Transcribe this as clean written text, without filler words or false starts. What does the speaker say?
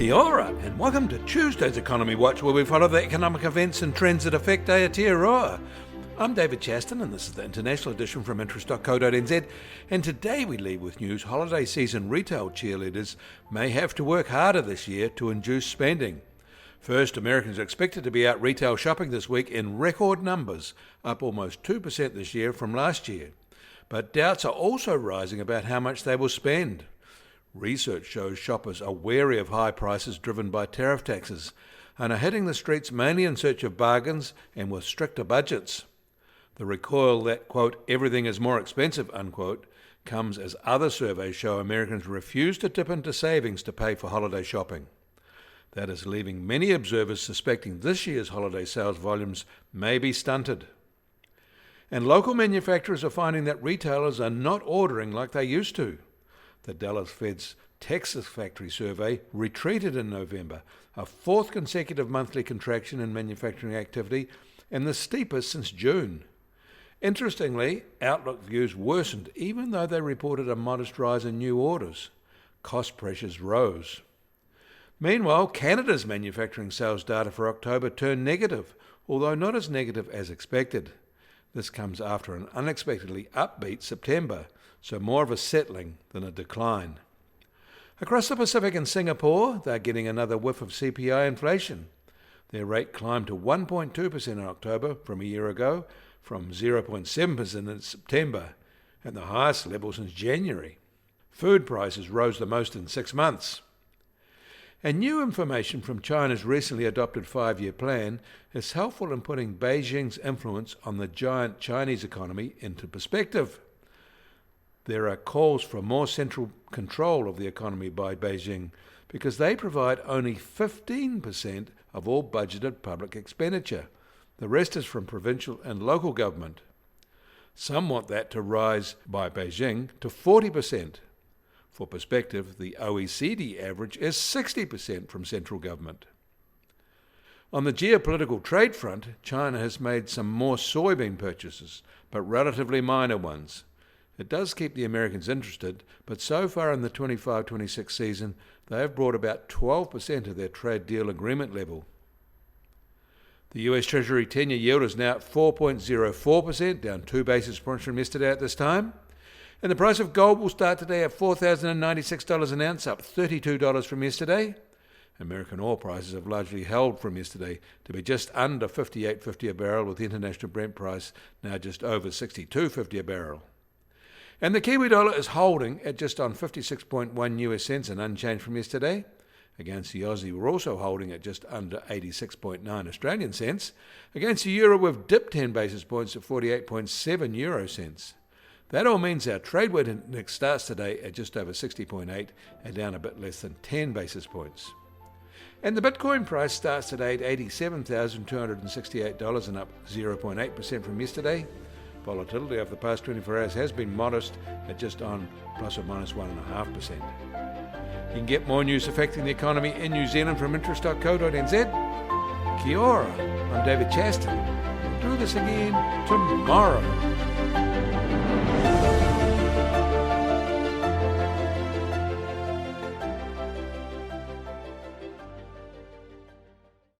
Kia ora, and welcome to Tuesday's Economy Watch, where we follow the economic events and trends that affect Aotearoa. I'm David Chaston, and this is the international edition from interest.co.nz, and today we lead with news holiday season retail cheerleaders may have to work harder this year to induce spending. First, Americans are expected to be out retail shopping this week in record numbers, up almost 2% this year from last year. But doubts are also rising about how much they will spend. Research shows shoppers are wary of high prices driven by tariff taxes and are hitting the streets mainly in search of bargains and with stricter budgets. The recoil that, quote, everything is more expensive, unquote, comes as other surveys show Americans refuse to dip into savings to pay for holiday shopping. That is leaving many observers suspecting this year's holiday sales volumes may be stunted. And local manufacturers are finding that retailers are not ordering like they used to. The Dallas Fed's Texas factory survey retreated in November, a fourth consecutive monthly contraction in manufacturing activity and the steepest since June. Interestingly, outlook views worsened even though they reported a modest rise in new orders. Cost pressures rose. Meanwhile, Canada's manufacturing sales data for October turned negative, although not as negative as expected. This comes after an unexpectedly upbeat September, so more of a settling than a decline. Across the Pacific and Singapore, they're getting another whiff of CPI inflation. Their rate climbed to 1.2% in October from a year ago, from 0.7% in September, at the highest level since January. Food prices rose the most in 6 months. And new information from China's recently adopted 5-year plan is helpful in putting Beijing's influence on the giant Chinese economy into perspective. There are calls for more central control of the economy by Beijing because they provide only 15% of all budgeted public expenditure. The rest is from provincial and local government. Some want that to rise by Beijing to 40%. For perspective, the OECD average is 60% from central government. On the geopolitical trade front, China has made some more soybean purchases, but relatively minor ones. It does keep the Americans interested, but so far in the 25-26 season, they have brought about 12% of their trade deal agreement level. The US Treasury 10-year yield is now at 4.04%, down 2 basis points from yesterday at this time. And the price of gold will start today at $4,096 an ounce, up $32 from yesterday. American oil prices have largely held from yesterday to be just under $58.50 a barrel, with the international Brent price now just over $62.50 a barrel. And the Kiwi dollar is holding at just on 56.1 US cents and unchanged from yesterday. Against the Aussie, we're also holding at just under 86.9 Australian cents. Against the euro, we've dipped 10 basis points at 48.7 euro cents. That all means our trade weight index starts today at just over 60.8 and down a bit less than 10 basis points. And the Bitcoin price starts today at $87,268 and up 0.8% from yesterday. Volatility over the past 24 hours has been modest at just on plus or minus 1.5%. You can get more news affecting the economy in New Zealand from interest.co.nz. Kia ora, I'm David Chaston. We'll do this again tomorrow.